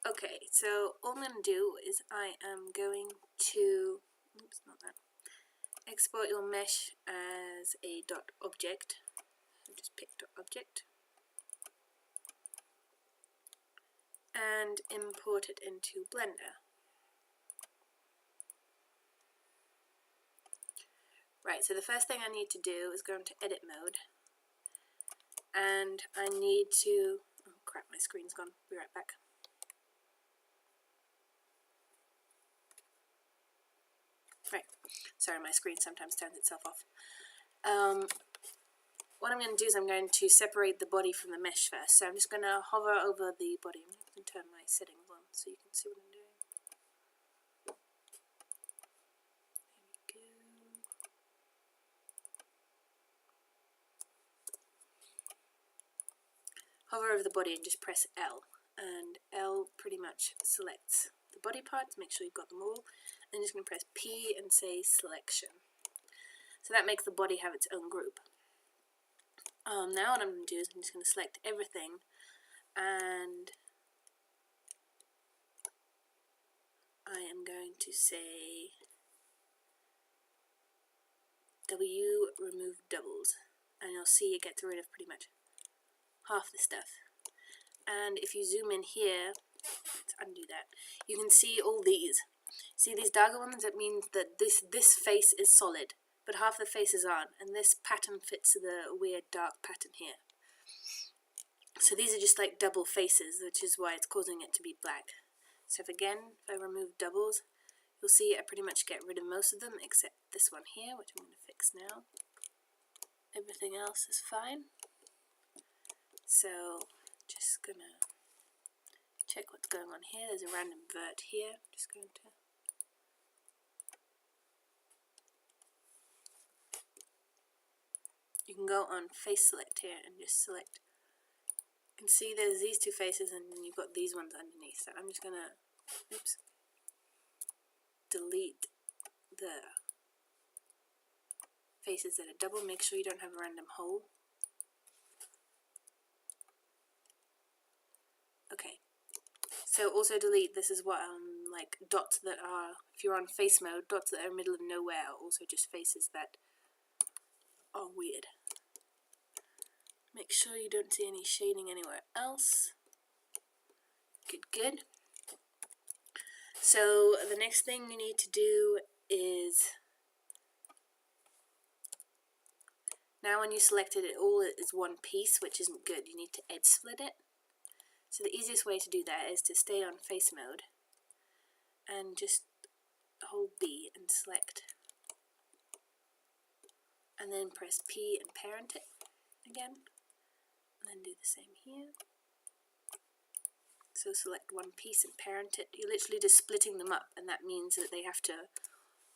Okay, so all I'm going to do is I am going to, oops, not that, export your mesh as a dot object. So just pick dot object and import it into Blender. Right, so the first thing I need to do is go into edit mode, and I need to, oh crap, my screen's gone, be right back. Right, sorry, my screen sometimes turns itself off. What I'm going to do is I'm going to separate the body from the mesh first. So I'm just going to hover over the body. I'm going to turn my settings on so you can see what I'm doing. There we go. Hover over the body and just press L. And L pretty much selects the body parts. Make sure you've got them all. And just going to press P and say selection. So that makes the body have its own group. Now what I'm going to do is I'm just going to select everything, and I am going to say W remove doubles, and you'll see it gets rid of pretty much half the stuff. And if you zoom in here, let's undo that, you can see all these. See these darker ones? That means that this face is solid, but half the faces aren't, and this pattern fits the weird dark pattern here. So these are just like double faces, which is why it's causing it to be black. So if I remove doubles, you'll see I pretty much get rid of most of them except this one here, which I'm going to fix now. Everything else is fine. So just gonna check what's going on here. There's a random vert here. Just going to you can go on face select here and just select. You can see there's these two faces and then you've got these ones underneath. So I'm just gonna delete the faces that are double. Make sure you don't have a random hole. Okay, so also delete, this is what like dots that are, if you're on face mode, dots that are middle of nowhere are also just faces that are weird. Make sure you don't see any shading anywhere else. Good. So the next thing you need to do is, now when you selected it all is one piece, which isn't good. You need to edge split it. So the easiest way to do that is to stay on face mode and just hold B and select, and then press P and parent it again, and then do the same here. So select one piece and parent it. You're literally just splitting them up, and that means that they have to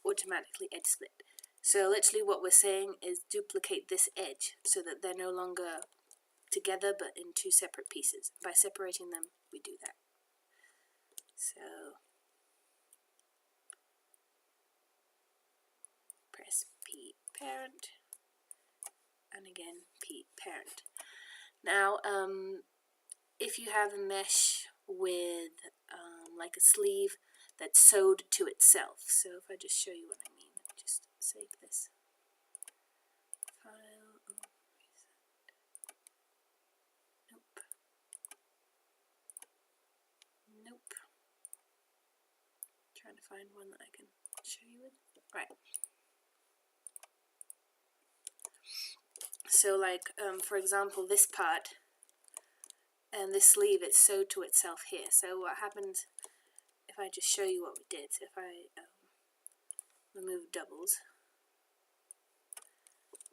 automatically edge split. So literally what we're saying is duplicate this edge so that they're no longer together but in two separate pieces. By separating them, we do that. So press P parent, and again P parent. Now if you have a mesh with like a sleeve that's sewed to itself, so if I just show you what I mean, just save this file. Nope. Trying to find one that I can show you with. Right. So like for example, this part and this sleeve, it's sewed to itself here. So what happens if I just show you what we did? So if I remove doubles,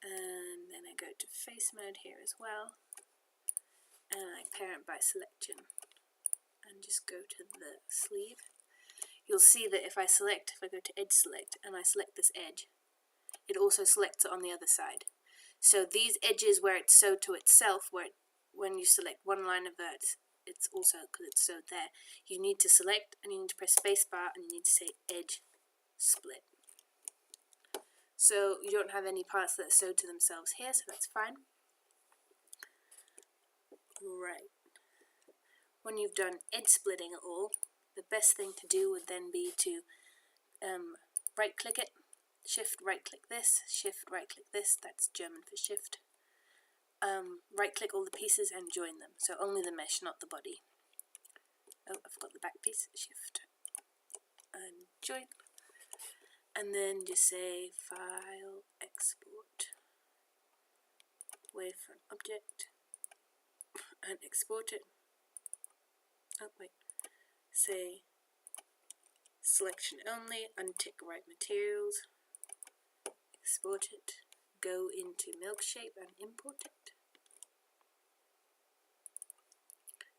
and then I go to face mode here as well, and I parent by selection, and just go to the sleeve, you'll see that if I go to edge select and I select this edge, it also selects it on the other side. So these edges where it's sewed to itself, when you select one line of verts, it's also, because it's sewed there, you need to select and you need to press spacebar and you need to say edge split. So you don't have any parts that are sewed to themselves here, so that's fine. Right. when you've done edge splitting it all, the best thing to do would then be to right click it, shift right click this, shift right click this, that's German for shift. Right click all the pieces and join them, so only the mesh, not the body. Oh, I forgot the back piece, shift and join. And then just say file, export, wavefront object, and export it. Oh wait, say selection only, untick right materials, export it, go into Milkshape and import it.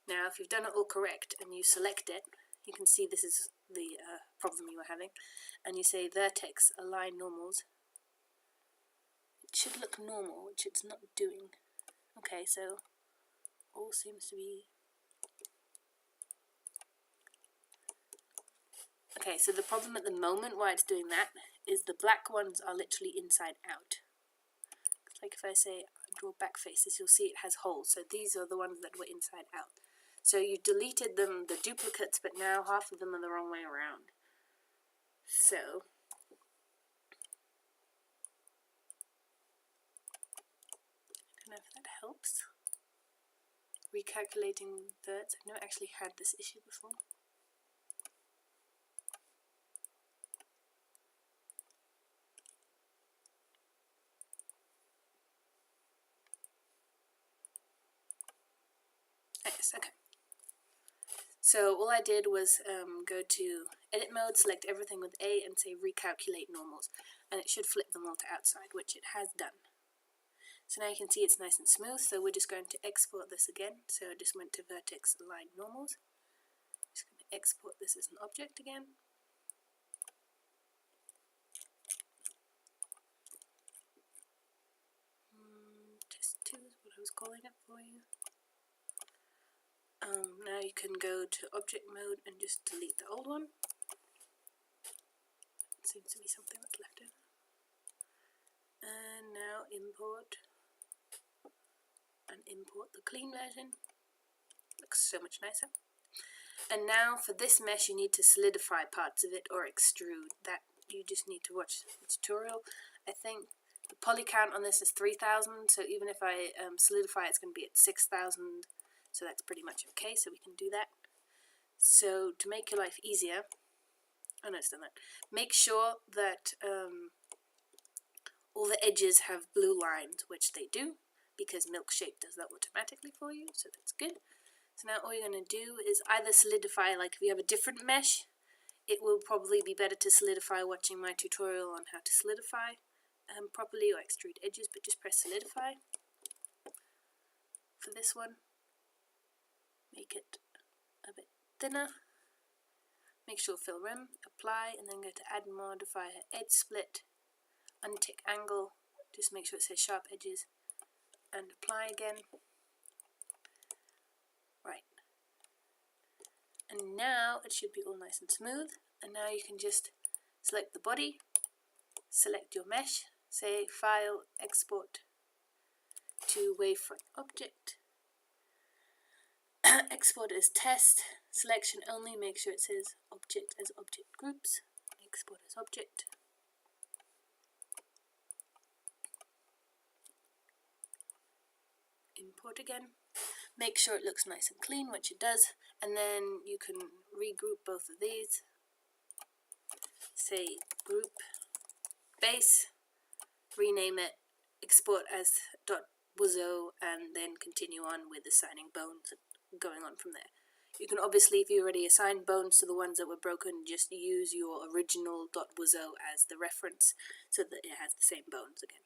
Now if you've done it all correct and you select it, you can see this is the problem you were having, and you say vertex align normals. It should look normal, which it's not doing. Okay, so all seems to be... Okay, so the problem at the moment why it's doing that is the black ones are literally inside out. Like if I say draw back faces, you'll see it has holes, so these are the ones that were inside out. So you deleted them, the duplicates, but now half of them are the wrong way around. So I don't know if that helps. Recalculating thirds. I've never actually had this issue before. Yes, okay. So all I did was go to edit mode, select everything with A and say recalculate normals, and it should flip them all to outside, which it has done. So now you can see it's nice and smooth, so we're just going to export this again. So I just went to vertex align normals. Just going to export this as an object again. Test 2 is what I was calling it for you. Now you can go to object mode and just delete the old one. Seems to be something that's left over. And now import the clean version. Looks so much nicer. And now for this mesh you need to solidify parts of it or extrude. That you just need to watch the tutorial. I think the poly count on this is 3,000, so even if I solidify it's going to be at 6,000, so that's pretty much okay, so we can do that. So to make your life easier, oh no, it's done that. Make sure that all the edges have blue lines, which they do, because Milkshape does that automatically for you, so that's good. So now all you're going to do is either solidify, like if you have a different mesh, it will probably be better to solidify watching my tutorial on how to solidify properly or extrude edges, but just press solidify for this one. Make it a bit thinner. Make sure fill rim, apply, and then go to add modifier, edge split, untick angle, just make sure it says sharp edges, and apply again. Right. And now it should be all nice and smooth, and now you can just select the body, select your mesh, say file, export to wavefront object, export as test, selection only, make sure it says object as object groups, export as object. Import again. Make sure it looks nice and clean, which it does, and then you can regroup both of these. Say group base, rename it, export as .wazo, and then continue on with assigning bones and going on from there. You can obviously, if you already assigned bones to the ones that were broken, just use your original .wazo as the reference so that it has the same bones again.